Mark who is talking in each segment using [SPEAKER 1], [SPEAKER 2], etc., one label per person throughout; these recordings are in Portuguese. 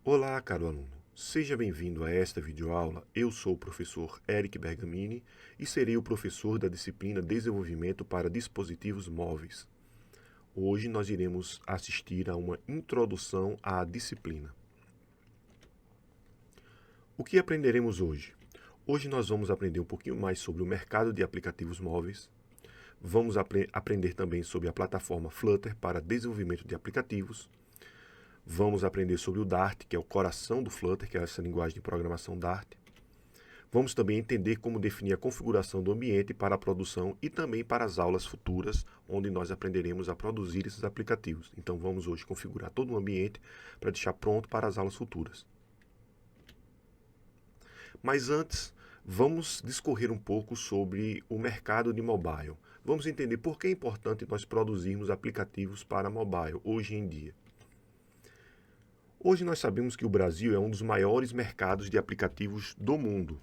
[SPEAKER 1] Olá, caro aluno. Seja bem-vindo a esta videoaula. Eu sou o professor Eric Bergamini e serei o professor da disciplina Desenvolvimento para Dispositivos Móveis. Hoje nós iremos assistir a uma introdução à disciplina. O que aprenderemos hoje? Hoje nós vamos aprender um pouquinho mais sobre o mercado de aplicativos móveis. Vamos aprender também sobre a plataforma Flutter para desenvolvimento de aplicativos. Vamos aprender sobre o Dart, que é o coração do Flutter, que é essa linguagem de programação Dart. Vamos também entender como definir a configuração do ambiente para a produção e também para as aulas futuras, onde nós aprenderemos a produzir esses aplicativos. Então vamos hoje configurar todo o ambiente para deixar pronto para as aulas futuras. Mas antes, vamos discorrer um pouco sobre o mercado de mobile. Vamos entender por que é importante nós produzirmos aplicativos para mobile hoje em dia. Hoje nós sabemos que o Brasil é um dos maiores mercados de aplicativos do mundo.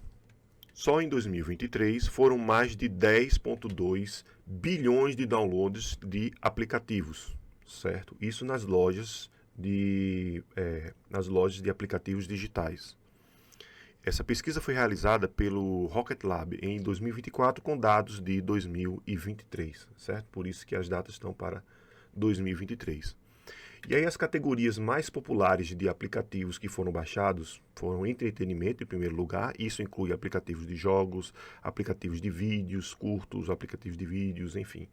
[SPEAKER 1] Só em 2023 foram mais de 10,2 bilhões de downloads de aplicativos, certo? Isso nas lojas de aplicativos digitais. Essa pesquisa foi realizada pelo Rocket Lab em 2024 com dados de 2023, certo? Por isso que as datas estão para 2023. E aí as categorias mais populares de aplicativos que foram baixados foram entretenimento em primeiro lugar, isso inclui aplicativos de jogos, aplicativos de vídeos curtos, aplicativos de vídeos, enfim.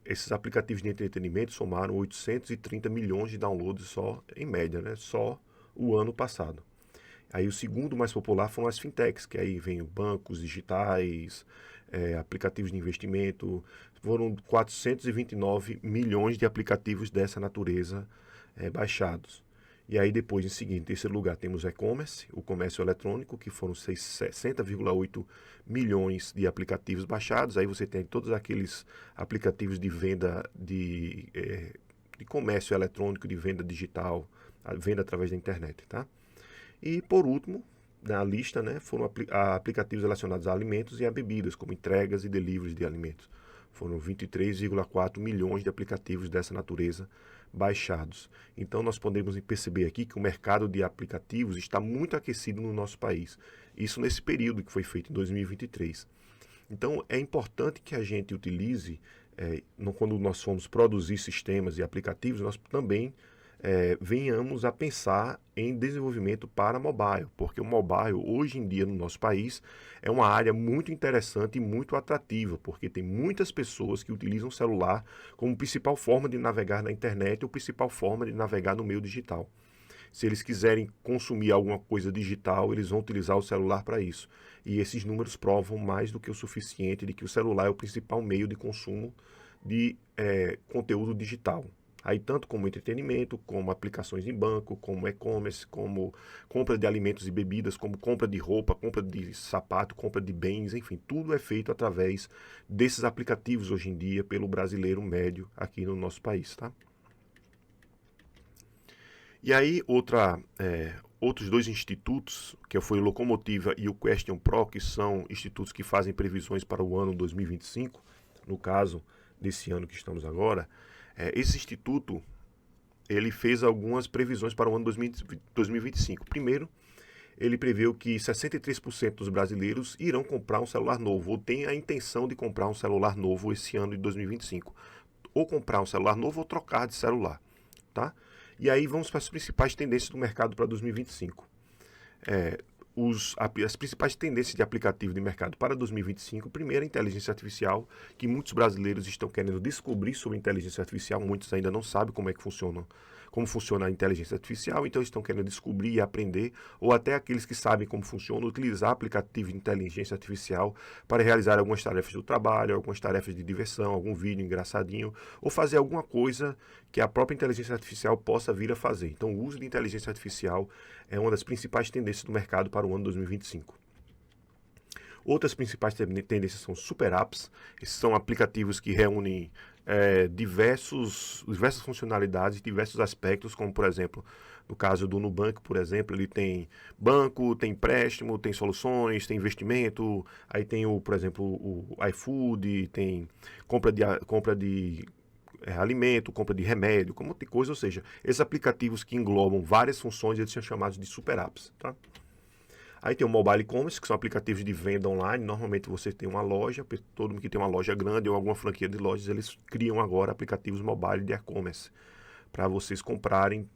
[SPEAKER 1] Esses aplicativos de entretenimento somaram 830 milhões de downloads só, em média, né? Só o ano passado. Aí o segundo mais popular foram as fintechs, que aí vem bancos digitais, aplicativos de investimento. Foram 429 milhões de aplicativos dessa natureza baixados. E aí depois, em seguinte, em terceiro lugar, temos o e-commerce, o comércio eletrônico, que foram 60,8 milhões de aplicativos baixados. Aí você tem todos aqueles aplicativos de venda de comércio eletrônico, de venda digital, a venda através da internet, tá? E, por último, na lista, né, foram aplicativos relacionados a alimentos e a bebidas, como entregas e deliveries de alimentos. Foram 23,4 milhões de aplicativos dessa natureza baixados. Então, nós podemos perceber aqui que o mercado de aplicativos está muito aquecido no nosso país. Isso nesse período que foi feito em 2023. Então, é importante que a gente utilize, quando nós formos produzir sistemas e aplicativos, nós também venhamos a pensar em desenvolvimento para mobile, porque o mobile hoje em dia no nosso país é uma área muito interessante e muito atrativa, porque tem muitas pessoas que utilizam o celular como principal forma de navegar na internet ou principal forma de navegar no meio digital. Se eles quiserem consumir alguma coisa digital, eles vão utilizar o celular para isso. E esses números provam mais do que o suficiente de que o celular é o principal meio de consumo de conteúdo digital. Aí tanto como entretenimento, como aplicações em banco, como e-commerce, como compra de alimentos e bebidas, como compra de roupa, compra de sapato, compra de bens, enfim, tudo é feito através desses aplicativos hoje em dia pelo brasileiro médio aqui no nosso país, tá? E aí outros dois institutos, que foi o Locomotiva e o Question Pro, que são institutos que fazem previsões para o ano 2025, no caso desse ano que estamos agora, esse instituto ele fez algumas previsões para o ano 2025. Primeiro, ele preveu que 63% dos brasileiros irão comprar um celular novo, ou têm a intenção de comprar um celular novo esse ano de 2025. Ou comprar um celular novo ou trocar de celular, tá? E aí vamos para as principais tendências do mercado para 2025. As principais tendências de aplicativo de mercado para 2025, primeiro, a inteligência artificial, que muitos brasileiros estão querendo descobrir sobre inteligência artificial, muitos ainda não sabem como funciona a inteligência artificial, então estão querendo descobrir e aprender, ou até aqueles que sabem como funciona, utilizar aplicativo de inteligência artificial para realizar algumas tarefas do trabalho, algumas tarefas de diversão, algum vídeo engraçadinho, ou fazer alguma coisa que a própria inteligência artificial possa vir a fazer. Então, o uso de inteligência artificial é uma das principais tendências do mercado para o ano 2025. Outras principais tendências são super apps. Esses são aplicativos que reúnem diversas funcionalidades, diversos aspectos, como por exemplo, no caso do Nubank, por exemplo, ele tem banco, tem empréstimo, tem soluções, tem investimento, aí tem por exemplo, o iFood, tem compra de alimento, compra de remédio, como tem coisa, ou seja, esses aplicativos que englobam várias funções, eles são chamados de super apps, tá? Aí tem o Mobile Commerce, que são aplicativos de venda online. Normalmente você tem uma loja, todo mundo que tem uma loja grande ou alguma franquia de lojas, eles criam agora aplicativos mobile de e-commerce para vocês comprarem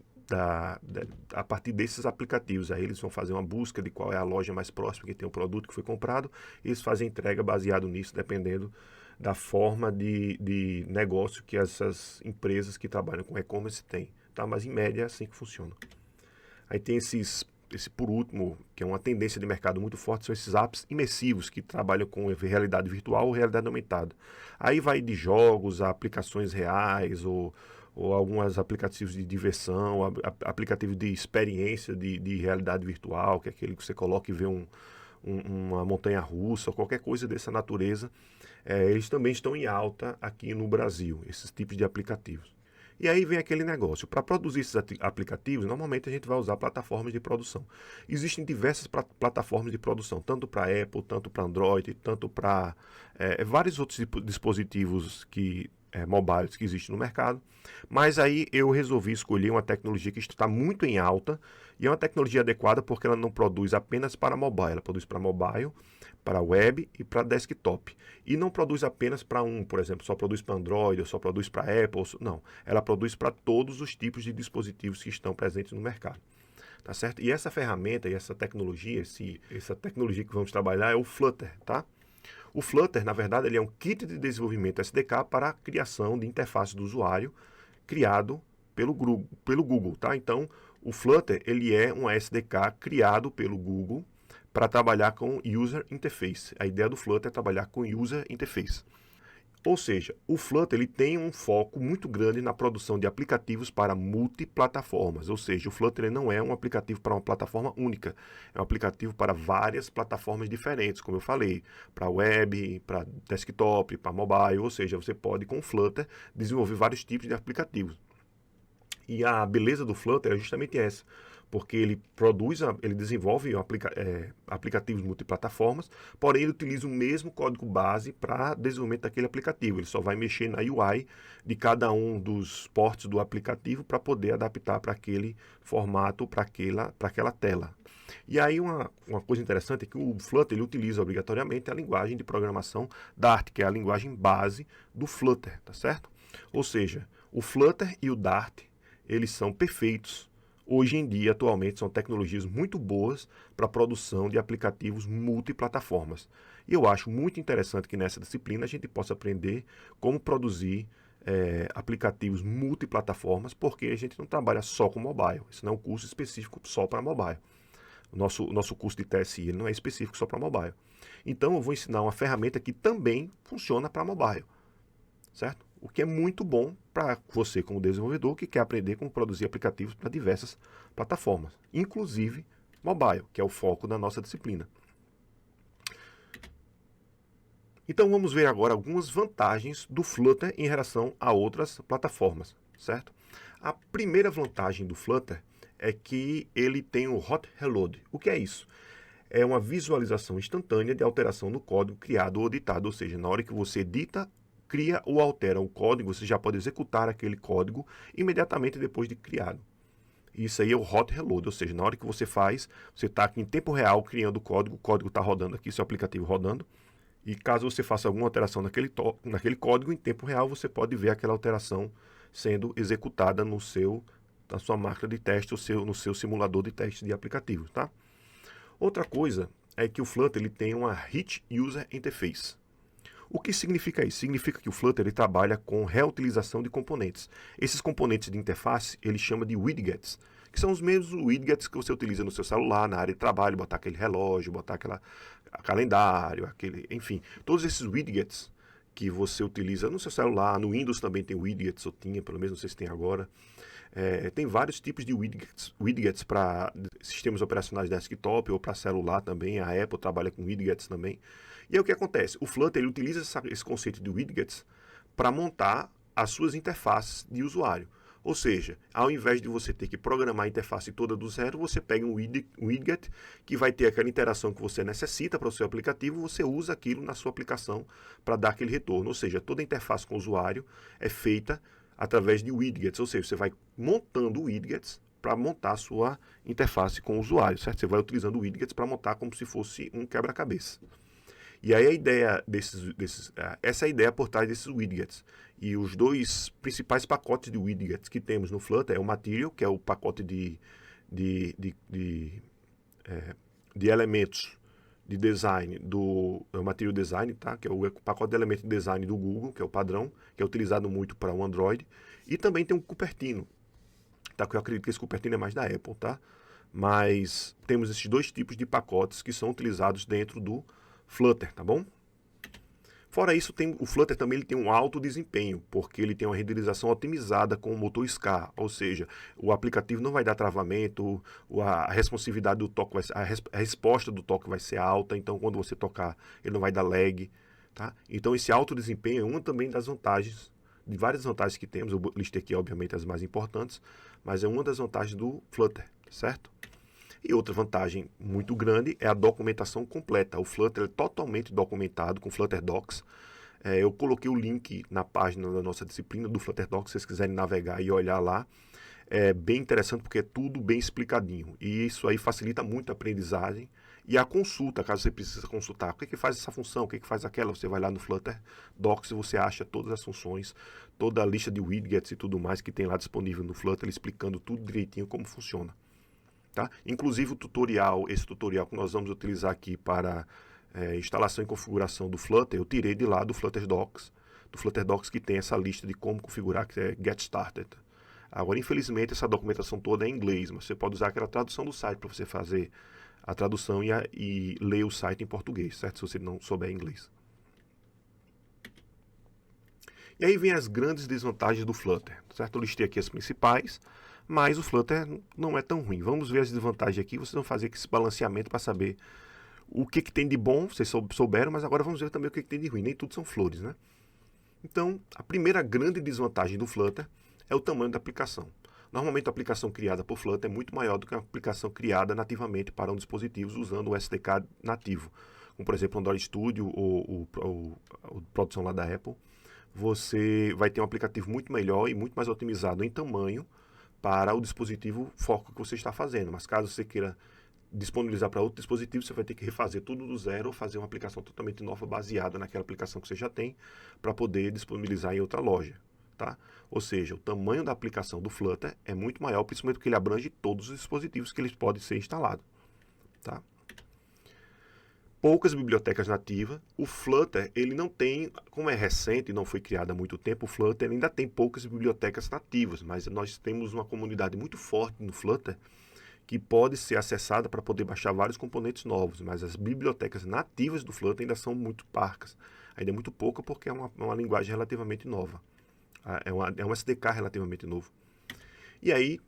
[SPEAKER 1] a partir desses aplicativos. Aí eles vão fazer uma busca de qual é a loja mais próxima que tem o produto que foi comprado e eles fazem entrega baseado nisso, dependendo da forma de negócio que essas empresas que trabalham com e-commerce têm. Tá? Mas em média é assim que funciona. Aí tem esse por último, que é uma tendência de mercado muito forte, são esses apps imersivos que trabalham com realidade virtual ou realidade aumentada. Aí vai de jogos a aplicações reais ou alguns aplicativos de diversão, aplicativos de experiência de realidade virtual, que é aquele que você coloca e vê uma montanha-russa ou qualquer coisa dessa natureza. Eles também estão em alta aqui no Brasil, esses tipos de aplicativos. E aí vem aquele negócio. Para produzir esses aplicativos, normalmente a gente vai usar plataformas de produção. Existem diversas plataformas de produção, tanto para Apple, tanto para Android, tanto para vários outros dispositivos mobiles que existem no mercado. Mas aí eu resolvi escolher uma tecnologia que está muito em alta e é uma tecnologia adequada porque ela não produz apenas para mobile, ela produz para mobile, para web e para desktop. E não produz apenas para por exemplo, só produz para Android ou só produz para Apple. Não, ela produz para todos os tipos de dispositivos que estão presentes no mercado. Tá certo? E essa ferramenta e essa tecnologia, essa tecnologia que vamos trabalhar é o Flutter, tá? O Flutter, na verdade, ele é um kit de desenvolvimento SDK para a criação de interface do usuário criado pelo Google, tá? Então, o Flutter, ele é um SDK criado pelo Google para trabalhar com User Interface. A ideia do Flutter é trabalhar com User Interface. Ou seja, o Flutter ele tem um foco muito grande na produção de aplicativos para multiplataformas. Ou seja, o Flutter ele não é um aplicativo para uma plataforma única. É um aplicativo para várias plataformas diferentes, como eu falei, para web, para desktop, para mobile. Ou seja, você pode com o Flutter desenvolver vários tipos de aplicativos. E a beleza do Flutter é justamente essa, porque ele desenvolve aplicativos multiplataformas, porém ele utiliza o mesmo código base para desenvolvimento daquele aplicativo. Ele só vai mexer na UI de cada um dos ports do aplicativo para poder adaptar para aquele formato, para aquela tela. E aí uma coisa interessante é que o Flutter ele utiliza obrigatoriamente a linguagem de programação Dart, que é a linguagem base do Flutter, tá certo? Ou seja, o Flutter e o Dart eles são perfeitos. Hoje em dia, atualmente, são tecnologias muito boas para a produção de aplicativos multiplataformas. E eu acho muito interessante que nessa disciplina a gente possa aprender como produzir aplicativos multiplataformas, porque a gente não trabalha só com mobile. Isso não é um curso específico só para mobile. O nosso curso de TSI ele não é específico só para mobile. Então, eu vou ensinar uma ferramenta que também funciona para mobile, certo? O que é muito bom para você como desenvolvedor que quer aprender como produzir aplicativos para diversas plataformas, inclusive mobile, que é o foco da nossa disciplina. Então vamos ver agora algumas vantagens do Flutter em relação a outras plataformas, certo? A primeira vantagem do Flutter é que ele tem o Hot Reload. O que é isso? É uma visualização instantânea de alteração no código criado ou editado, ou seja, na hora que você edita, cria ou altera o código, você já pode executar aquele código imediatamente depois de criado. Isso aí é o Hot Reload, ou seja, na hora que você faz, você está aqui em tempo real criando o código está rodando aqui, seu aplicativo rodando, e caso você faça alguma alteração naquele código, em tempo real você pode ver aquela alteração sendo executada na sua máquina de teste, no seu simulador de teste de aplicativo, tá? Outra coisa é que o Flutter ele tem uma Rich User Interface. O que significa isso? Significa que o Flutter ele trabalha com reutilização de componentes. Esses componentes de interface ele chama de widgets, que são os mesmos widgets que você utiliza no seu celular, na área de trabalho, botar aquele relógio, botar calendário, enfim, todos esses widgets que você utiliza no seu celular, no Windows também tem widgets, ou tinha, pelo menos não sei se tem agora. Tem vários tipos de widgets para sistemas operacionais desktop ou para celular também. A Apple trabalha com widgets também. E aí o que acontece? O Flutter ele utiliza esse conceito de widgets para montar as suas interfaces de usuário. Ou seja, ao invés de você ter que programar a interface toda do zero, você pega um widget que vai ter aquela interação que você necessita para o seu aplicativo, você usa aquilo na sua aplicação para dar aquele retorno. Ou seja, toda a interface com o usuário é feita através de widgets, ou seja, você vai montando widgets para montar a sua interface com o usuário, certo? Você vai utilizando widgets para montar como se fosse um quebra-cabeça. E aí a ideia essa é a ideia por trás desses widgets. E os dois principais pacotes de widgets que temos no Flutter é o Material, que é o pacote de elementos de design é o Material Design, tá? Que é o pacote de elementos de design do Google, que é o padrão, que é utilizado muito para o Android. E também tem o Cupertino, tá? Que eu acredito que esse Cupertino é mais da Apple, tá? Mas temos esses dois tipos de pacotes que são utilizados dentro do Flutter, tá bom? Fora isso, o Flutter também ele tem um alto desempenho, porque ele tem uma renderização otimizada com o motor SCA, ou seja, o aplicativo não vai dar travamento, a responsividade do toque a resposta do toque vai ser alta, então quando você tocar ele não vai dar lag, tá? Então esse alto desempenho é uma também das vantagens, de várias vantagens que temos, eu listei aqui obviamente as mais importantes, mas é uma das vantagens do Flutter, certo? E outra vantagem muito grande é a documentação completa. O Flutter é totalmente documentado com Flutter Docs. Eu coloquei o link na página da nossa disciplina do Flutter Docs, se vocês quiserem navegar e olhar lá. É bem interessante porque é tudo bem explicadinho. E isso aí facilita muito a aprendizagem e a consulta, caso você precise consultar. O que faz essa função, o que faz aquela? Você vai lá no Flutter Docs e você acha todas as funções, toda a lista de widgets e tudo mais que tem lá disponível no Flutter, explicando tudo direitinho como funciona. Tá? Inclusive esse tutorial que nós vamos utilizar aqui para instalação e configuração do Flutter, eu tirei de lá do Flutter Docs que tem essa lista de como configurar, que é Get Started. Agora, infelizmente, essa documentação toda é em inglês, mas você pode usar aquela tradução do site para você fazer a tradução e ler o site em português, certo? Se você não souber inglês. E aí vem as grandes desvantagens do Flutter, certo? Eu listei aqui as principais, mas o Flutter não é tão ruim. Vamos ver as desvantagens aqui, vocês vão fazer esse balanceamento para saber o que tem de bom, vocês souberam, mas agora vamos ver também o que tem de ruim. Nem tudo são flores, né? Então, a primeira grande desvantagem do Flutter é o tamanho da aplicação. Normalmente a aplicação criada por Flutter é muito maior do que a aplicação criada nativamente para um dispositivo usando o SDK nativo, como por exemplo o Android Studio ou produção lá da Apple. Você vai ter um aplicativo muito melhor e muito mais otimizado em tamanho para o dispositivo foco que você está fazendo. Mas caso você queira disponibilizar para outro dispositivo, você vai ter que refazer tudo do zero ou fazer uma aplicação totalmente nova baseada naquela aplicação que você já tem para poder disponibilizar em outra loja. Tá? Ou seja, o tamanho da aplicação do Flutter é muito maior, principalmente porque ele abrange todos os dispositivos que eles podem ser instalados. Tá? Poucas bibliotecas nativas. O Flutter, ele não tem, como é recente e não foi criado há muito tempo, o Flutter ainda tem poucas bibliotecas nativas, mas nós temos uma comunidade muito forte no Flutter que pode ser acessada para poder baixar vários componentes novos, mas as bibliotecas nativas do Flutter ainda são muito parcas, ainda é muito pouca porque é uma linguagem relativamente nova, é um SDK relativamente novo. E aí,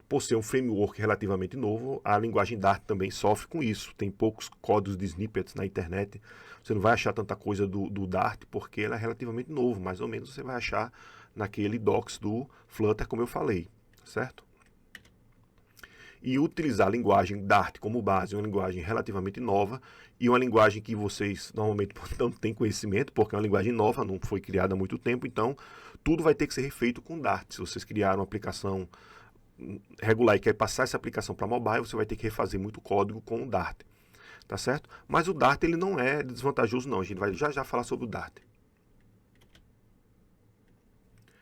[SPEAKER 1] por ser um framework relativamente novo, a linguagem Dart também sofre com isso. Tem poucos códigos de snippets na internet. Você não vai achar tanta coisa do Dart porque ele é relativamente novo. Mais ou menos você vai achar naquele docs do Flutter, como eu falei, certo? E utilizar a linguagem Dart como base, uma linguagem relativamente nova e uma linguagem que vocês normalmente não têm conhecimento, porque é uma linguagem nova, não foi criada há muito tempo, então tudo vai ter que ser refeito com Dart. Se vocês criaram uma aplicação regular e quer passar essa aplicação para mobile, você vai ter que refazer muito código com o Dart, tá certo? Mas o Dart ele não é desvantajoso não, a gente vai já falar sobre o Dart.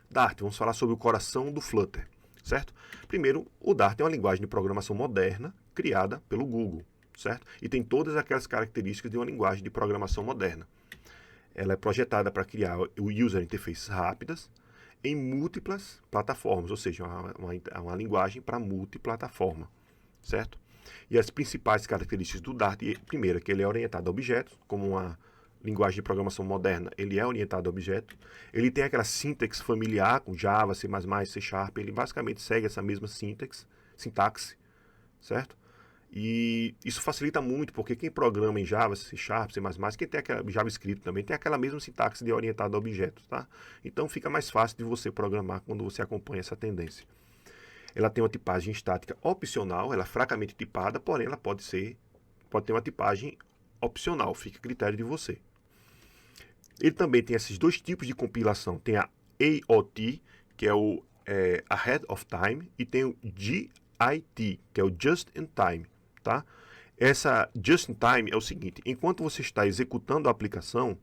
[SPEAKER 1] Dart, vamos falar sobre o coração do Flutter, certo? Primeiro, o Dart é uma linguagem de programação moderna criada pelo Google, certo? E tem todas aquelas características de uma linguagem de programação moderna. Ela é projetada para criar o user interfaces rápidas, em múltiplas plataformas, ou seja, uma linguagem para multiplataforma, certo? E as principais características do Dart, primeiro, que ele é orientado a objetos, como uma linguagem de programação moderna, ele é orientado a objetos. Ele tem aquela sintaxe familiar com Java, C++, C Sharp, ele basicamente segue essa mesma sintaxe, certo? E isso facilita muito, porque quem programa em Java, C Sharp, C++, quem tem aquela JavaScript também, tem aquela mesma sintaxe de orientado a objetos, tá? Então fica mais fácil de você programar quando você acompanha essa tendência. Ela tem uma tipagem estática opcional, ela é fracamente tipada, porém ela pode ter uma tipagem opcional, fica a critério de você. Ele também tem esses dois tipos de compilação, tem a AOT, que é o Ahead of Time, e tem o JIT, que é o Just in Time, tá? Essa Just in Time é o seguinte, enquanto você está executando a aplicação,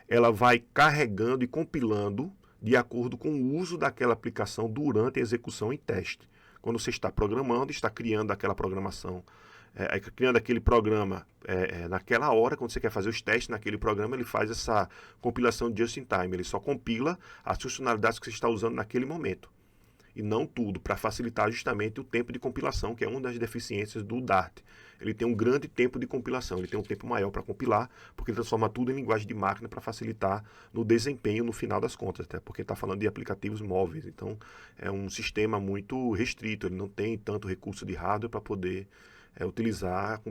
[SPEAKER 1] ela vai carregando e compilando de acordo com o uso daquela aplicação durante a execução em teste. Quando você está programando, está criando aquela programação, criando aquele programa naquela hora, quando você quer fazer os testes naquele programa, ele faz essa compilação just in time. Ele só compila as funcionalidades que você está usando naquele momento. E não tudo, para facilitar justamente o tempo de compilação, que é uma das deficiências do Dart. Ele tem um grande tempo de compilação, ele tem um tempo maior para compilar, porque ele transforma tudo em linguagem de máquina para facilitar no desempenho no final das contas, até porque está falando de aplicativos móveis. Então, é um sistema muito restrito, ele não tem tanto recurso de hardware para poder utilizar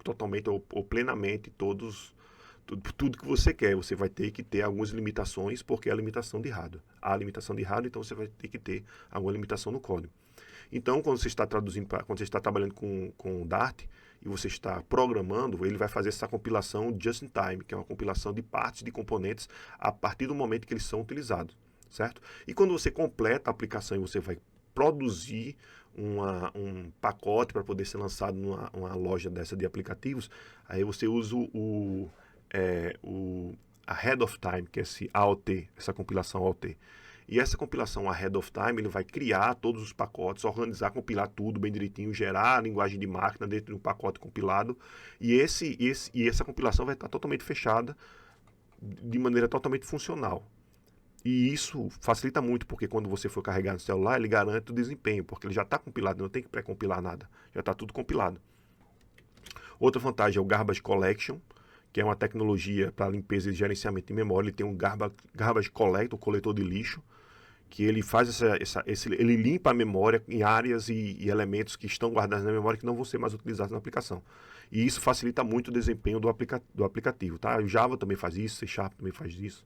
[SPEAKER 1] totalmente ou plenamente tudo que você quer. Você vai ter que ter algumas limitações, porque é a limitação de hardware. Há limitação de hardware, então você vai ter que ter alguma limitação no código. Então, quando você está traduzindo, quando você está trabalhando com o Dart e você está programando, ele vai fazer essa compilação just in time, que é uma compilação de partes, de componentes, a partir do momento que eles são utilizados, certo? E quando você completa a aplicação e você vai produzir um pacote para poder ser lançado numa loja dessa de aplicativos, aí você usa o Ahead of Time, que é esse AOT, essa compilação AOT. E essa compilação Ahead of Time, ele vai criar todos os pacotes, organizar, compilar tudo bem direitinho, gerar a linguagem de máquina dentro de um pacote compilado. E essa compilação vai estar totalmente fechada, de maneira totalmente funcional. E isso facilita muito, porque quando você for carregar no celular, ele garante o desempenho, porque ele já está compilado, não tem que pré-compilar nada, já está tudo compilado. Outra vantagem é o Garbage Collection, que é uma tecnologia para limpeza e gerenciamento de memória. Ele tem um Garbage Collector, coletor de lixo, que ele faz ele limpa a memória em áreas e elementos que estão guardados na memória que não vão ser mais utilizados na aplicação. E isso facilita muito o desempenho do aplicativo, tá? O Java também faz isso, C Sharp também faz isso.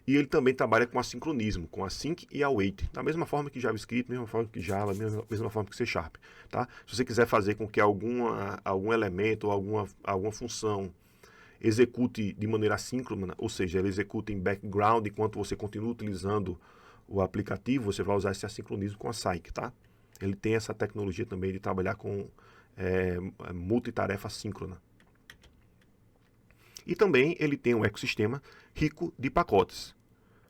[SPEAKER 1] E ele também trabalha com assincronismo, com async e await, da mesma forma que JavaScript, mesma forma que Java, mesma forma que C Sharp, tá? Se você quiser fazer com que algum elemento ou alguma função execute de maneira assíncrona, ou seja, ele execute em background enquanto você continua utilizando o aplicativo, você vai usar esse assincronismo com a Cyc, tá? Ele tem essa tecnologia também de trabalhar com multitarefa assíncrona. E também ele tem um ecossistema rico de pacotes.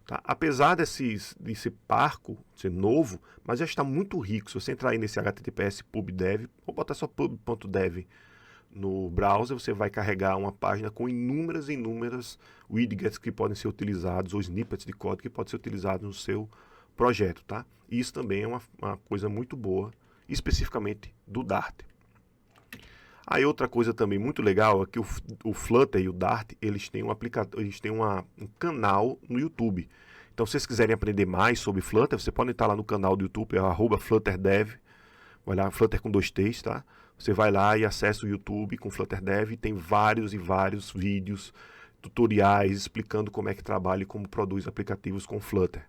[SPEAKER 1] Tá? Apesar de ser parco, ser novo, mas já está muito rico. Se você entrar aí nesse https pubdev, ou botar só pub.dev no browser, você vai carregar uma página com inúmeras widgets que podem ser utilizados, ou snippets de código que podem ser utilizados no seu projeto. Tá? E isso também é uma coisa muito boa, especificamente do Dart. Aí outra coisa também muito legal é que o Flutter e o Dart, eles têm um canal no YouTube. Então, se vocês quiserem aprender mais sobre Flutter, você pode estar lá no canal do YouTube, @FlutterDev, vai lá, Flutter com 2 T's, tá? Você vai lá e acessa o YouTube com FlutterDev, tem vários e vários vídeos, tutoriais explicando como é que trabalha e como produz aplicativos com Flutter.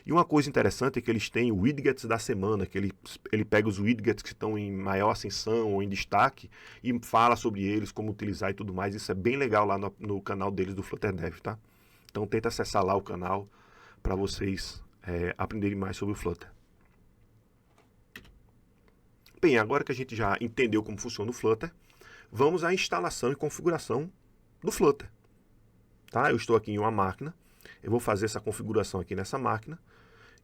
[SPEAKER 1] E uma coisa interessante é que eles têm widgets da semana, que ele pega os widgets que estão em maior ascensão ou em destaque e fala sobre eles, como utilizar e tudo mais. Isso é bem legal lá no canal deles do FlutterDev, tá? Então tenta acessar lá o canal para vocês aprenderem mais sobre o Flutter. Bem, agora que a gente já entendeu como funciona o Flutter, vamos à instalação e configuração do Flutter. Tá? Eu estou aqui em uma máquina, eu vou fazer essa configuração aqui nessa máquina,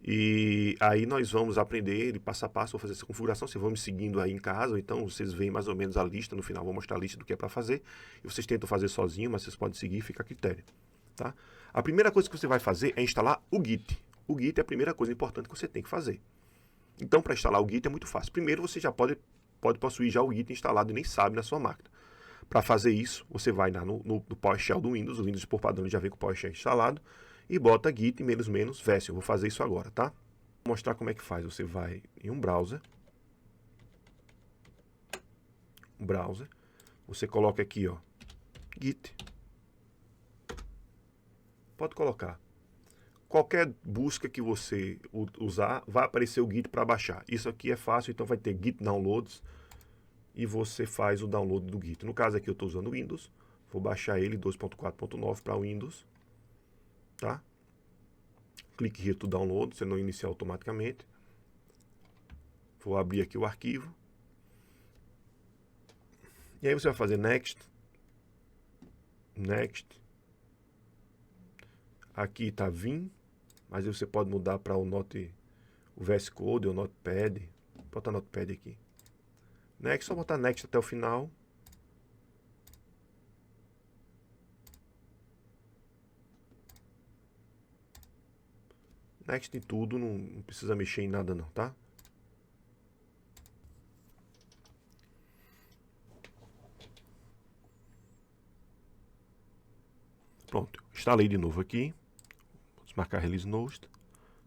[SPEAKER 1] e aí nós vamos aprender de passo a passo, vou fazer essa configuração, vocês vão me seguindo aí em casa, ou então vocês veem mais ou menos a lista, no final vou mostrar a lista do que é para fazer, e vocês tentam fazer sozinho, mas vocês podem seguir, fica a critério. Tá? A primeira coisa que você vai fazer é instalar o Git. O Git é a primeira coisa importante que você tem que fazer. Então, para instalar o Git é muito fácil. Primeiro, você já pode possuir já o Git instalado e nem sabe na sua máquina. Para fazer isso, você vai no PowerShell do Windows, o Windows por padrão já vem com o PowerShell instalado, e bota git ---- version. Eu vou fazer isso agora, tá? Vou mostrar como é que faz. Você vai em um browser, browser, você coloca aqui, ó, Git. Pode colocar. Qualquer busca que você usar, vai aparecer o Git para baixar. Isso aqui é fácil, então vai ter Git Downloads e você faz o download do Git. No caso aqui eu estou usando o Windows, vou baixar ele 2.4.9 para Windows, tá? Clique here to download, você não inicia automaticamente. Vou abrir aqui o arquivo. E aí você vai fazer Next. Next. Aqui está Vim, mas aí você pode mudar para o VS Code ou Notepad. Vou botar Notepad aqui. Next, só botar Next até o final. Next em tudo, não precisa mexer em nada não, tá? Pronto, instalei de novo aqui. Vamos marcar Release Note.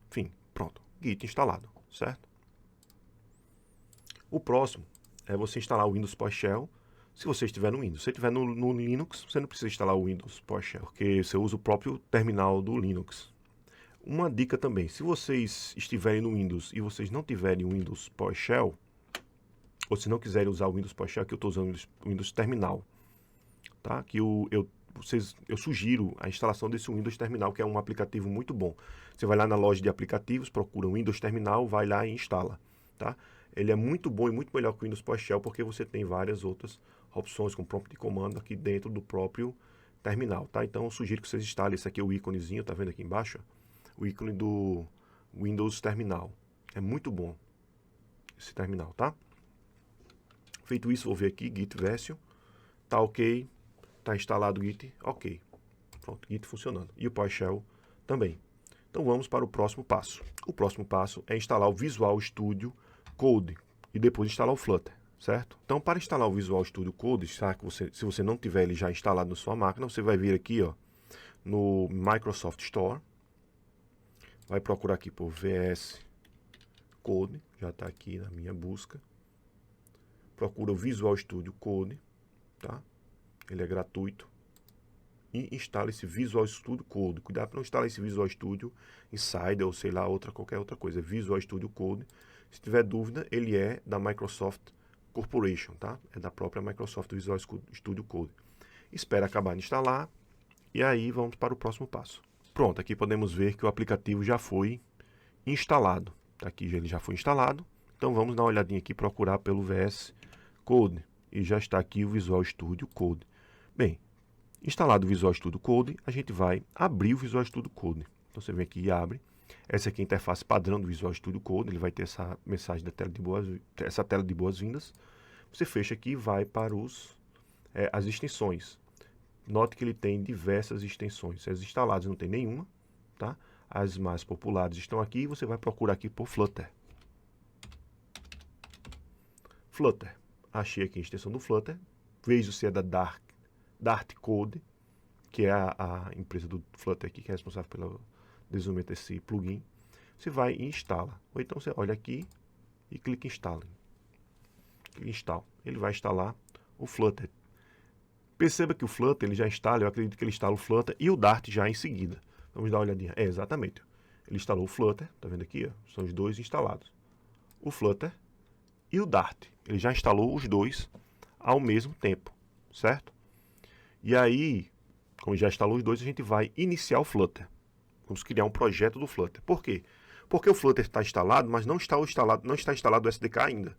[SPEAKER 1] Enfim, pronto. Git instalado, certo? O próximo é você instalar o Windows PowerShell. Se você estiver no Windows. Se você estiver no Linux, você não precisa instalar o Windows PowerShell, porque você usa o próprio terminal do Linux. Uma dica também, se vocês estiverem no Windows e vocês não tiverem o Windows PowerShell, ou se não quiserem usar o Windows PowerShell, que eu estou usando o Windows Terminal, tá? Que eu sugiro a instalação desse Windows Terminal, que é um aplicativo muito bom. Você vai lá na loja de aplicativos, procura o Windows Terminal, vai lá e instala, tá? Ele é muito bom e muito melhor que o Windows PowerShell, porque você tem várias outras opções com prompt de comando aqui dentro do próprio terminal, tá? Então eu sugiro que vocês instalem. Esse aqui é o íconezinho, tá vendo aqui embaixo? O ícone do Windows Terminal. É muito bom esse terminal, tá? Feito isso, vou ver aqui, Git Version. Tá ok. Tá instalado o Git, ok. Pronto, Git funcionando. E o PowerShell também. Então vamos para o próximo passo. O próximo passo é instalar o Visual Studio Code e depois instalar o Flutter, certo? Então para instalar o Visual Studio Code, se você não tiver ele já instalado na sua máquina, você vai vir aqui, ó, no Microsoft Store. Vai procurar aqui por VS Code, já está aqui na minha busca. Procura o Visual Studio Code, tá? Ele é gratuito. E instala esse Visual Studio Code. Cuidado para não instalar esse Visual Studio Insider ou sei lá, qualquer outra coisa. Visual Studio Code. Se tiver dúvida, ele é da Microsoft Corporation, tá? É da própria Microsoft Visual Studio Code. Espera acabar de instalar e aí vamos para o próximo passo. Pronto, aqui podemos ver que o aplicativo já foi instalado. Aqui ele já foi instalado. Então vamos dar uma olhadinha aqui, procurar pelo VS Code. E já está aqui o Visual Studio Code. Bem, instalado o Visual Studio Code, a gente vai abrir o Visual Studio Code. Então você vem aqui e abre. Essa aqui é a interface padrão do Visual Studio Code. Ele vai ter essa mensagem da tela de boas-vindas. Você fecha aqui e vai para as extensões. Note que ele tem diversas extensões. As instaladas não tem nenhuma, tá? As mais populares estão aqui e você vai procurar aqui por Flutter. Flutter. Achei aqui a extensão do Flutter. Vejo se é da Dart Code, que é a empresa do Flutter aqui, que é responsável pelo desenvolvimento desse plugin. Você vai e instala. Ou então você olha aqui e clica em Install. Install. Ele vai instalar o Flutter. Perceba que o Flutter ele já instala, eu acredito que ele instala o Flutter e o Dart já em seguida. Vamos dar uma olhadinha. É, exatamente. Ele instalou o Flutter, tá vendo aqui? Ó, são os dois instalados. O Flutter e o Dart. Ele já instalou os dois ao mesmo tempo, certo? E aí, como já instalou os dois, a gente vai iniciar o Flutter. Vamos criar um projeto do Flutter. Por quê? Porque o Flutter está instalado, mas não está instalado o SDK ainda.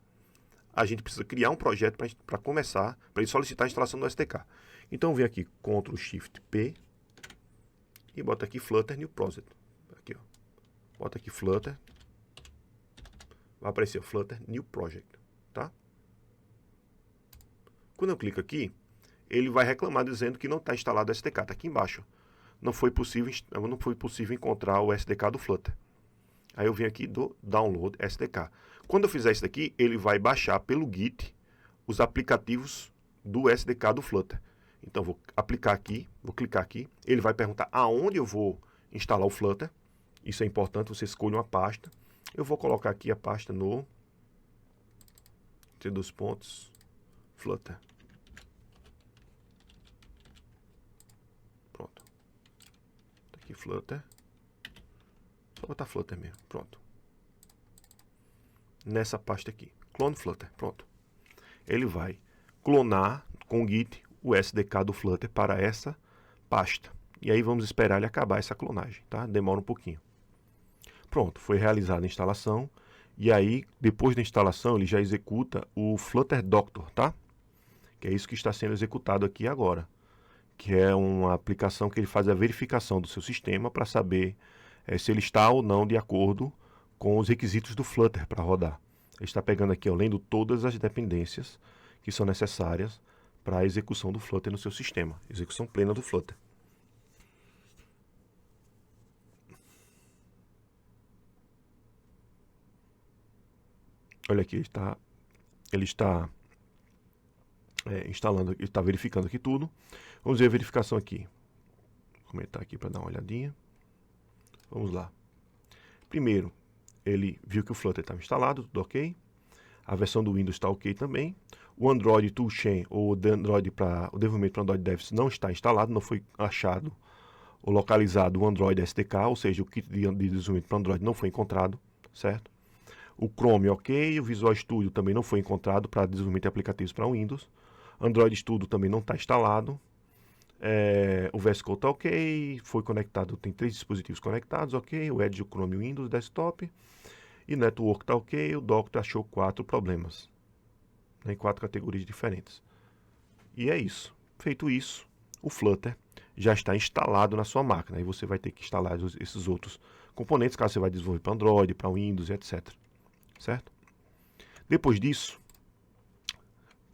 [SPEAKER 1] A gente precisa criar um projeto para começar, para ele solicitar a instalação do SDK. Então, vem aqui, Ctrl Shift P e bota aqui Flutter New Project. Aqui, ó. Bota aqui Flutter. Vai aparecer o Flutter New Project, tá? Quando eu clico aqui, ele vai reclamar dizendo que não está instalado o SDK. Está aqui embaixo. Não foi possível encontrar o SDK do Flutter. Aí eu venho aqui do Download SDK. Quando eu fizer isso daqui, ele vai baixar pelo Git os aplicativos do SDK do Flutter. Então, vou clicar aqui. Ele vai perguntar aonde eu vou instalar o Flutter. Isso é importante, você escolhe uma pasta. Eu vou colocar aqui a pasta no Flutter. Pronto. Tá aqui Flutter. Só botar Flutter mesmo. Pronto. Nessa pasta aqui. Clone Flutter. Pronto. Ele vai clonar com o Git o SDK do Flutter para essa pasta. E aí vamos esperar ele acabar essa clonagem, tá? Demora um pouquinho. Pronto, foi realizada a instalação. E aí, depois da instalação, ele já executa o Flutter Doctor, tá? Que é isso que está sendo executado aqui agora. Que é uma aplicação que ele faz a verificação do seu sistema para saber se ele está ou não de acordo com os requisitos do Flutter para rodar. Ele está pegando aqui, ó, lendo todas as dependências que são necessárias para a execução do Flutter no seu sistema. Execução plena do Flutter. Olha aqui, ele está instalando, ele está verificando aqui tudo. Vamos ver a verificação aqui. Vou comentar aqui para dar uma olhadinha. Vamos lá. Primeiro, ele viu que o Flutter estava instalado, tudo ok. A versão do Windows está ok também. O Android Toolchain, ou o desenvolvimento para Android Devs, não está instalado, não foi achado ou localizado o Android SDK, ou seja, o kit de desenvolvimento para Android não foi encontrado, certo? O Chrome ok, o Visual Studio também não foi encontrado para desenvolvimento de aplicativos para Windows. Android Studio também não está instalado. O VS Code está ok, foi conectado, tem 3 dispositivos conectados, ok. O Edge, o Chrome e o Windows Desktop. E Network está ok, o Doctor achou 4 problemas. Em 4 categorias diferentes. E é isso. Feito isso, o Flutter já está instalado na sua máquina. Aí você vai ter que instalar esses outros componentes, caso você vai desenvolver para Android, para Windows, etc. Certo? Depois disso,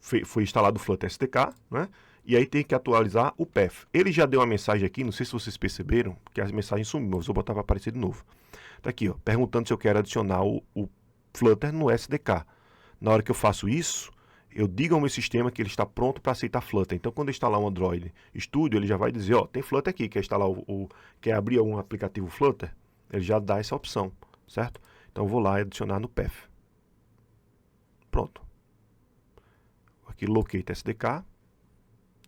[SPEAKER 1] foi instalado o Flutter SDK, né? E aí tem que atualizar o path. Ele já deu uma mensagem aqui, não sei se vocês perceberam, que as mensagens sumiu, mas vou botar para aparecer de novo. Tá aqui, ó, perguntando se eu quero adicionar o Flutter no SDK. Na hora que eu faço isso, eu digo ao meu sistema que ele está pronto para aceitar Flutter. Então, quando eu instalar um Android Studio, ele já vai dizer, ó, tem Flutter aqui, quer instalar quer abrir algum aplicativo Flutter? Ele já dá essa opção, certo? Então, eu vou lá e adicionar no path. Pronto. Aqui, locate SDK,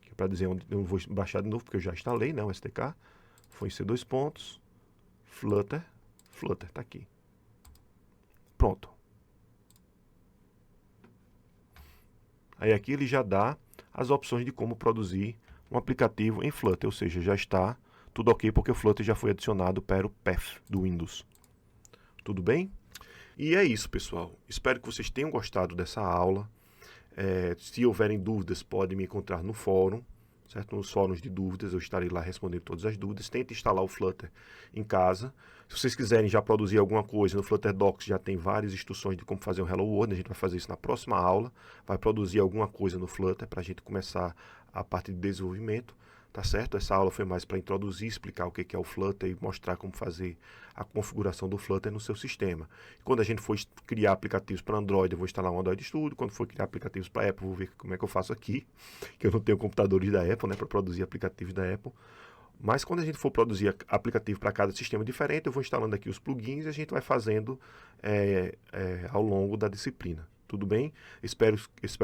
[SPEAKER 1] que é para dizer onde eu vou baixar de novo, porque eu já instalei, né, o SDK. Foi em C2 pontos, Flutter, tá aqui. Pronto. Aí aqui ele já dá as opções de como produzir um aplicativo em Flutter, ou seja, já está tudo ok, porque o Flutter já foi adicionado para o path do Windows. Tudo bem? E é isso, pessoal. Espero que vocês tenham gostado dessa aula. Se houverem dúvidas, podem me encontrar no fórum, certo? Nos fóruns de dúvidas, eu estarei lá respondendo todas as dúvidas. Tente instalar o Flutter em casa. Se vocês quiserem já produzir alguma coisa, no Flutter Docs já tem várias instruções de como fazer um Hello World. A gente vai fazer isso na próxima aula. Vai produzir alguma coisa no Flutter para a gente começar a parte de desenvolvimento. Tá certo? Essa aula foi mais para introduzir, explicar o que é o Flutter e mostrar como fazer a configuração do Flutter no seu sistema. Quando a gente for criar aplicativos para Android, eu vou instalar um Android Studio. Quando for criar aplicativos para Apple, vou ver como é que eu faço aqui, que eu não tenho computadores da Apple, né, para produzir aplicativos da Apple. Mas quando a gente for produzir aplicativo para cada sistema diferente, eu vou instalando aqui os plugins e a gente vai fazendo ao longo da disciplina. Tudo bem? Espero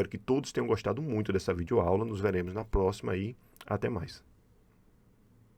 [SPEAKER 1] que todos tenham gostado muito dessa videoaula. Nos veremos na próxima e até mais.